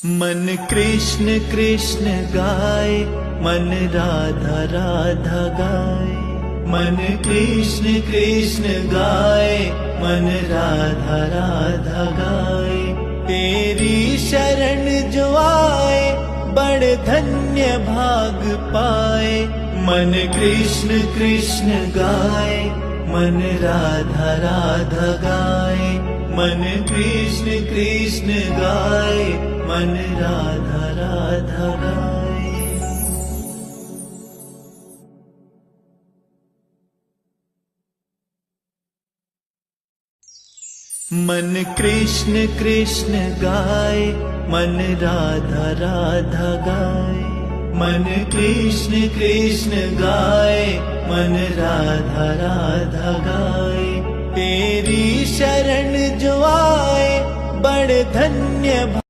मन कृष्ण कृष्ण गाए, मन राधा राधा गाए। मन कृष्ण कृष्ण गाए, मन राधा राधा गाए। तेरी शरण जो आए, बड़ धन्य भाग पाए। मन कृष्ण कृष्ण गाए, मन राधा राधा गाए। मन कृष्ण कृष्ण गाए, मन राधा राधा गाए। मन कृष्ण कृष्ण गाए, मन राधा राधा गाए। मन कृष्ण कृष्ण गाए, मन राधा राधा गाए। तेरी शरण जो आए, बड़ धन्य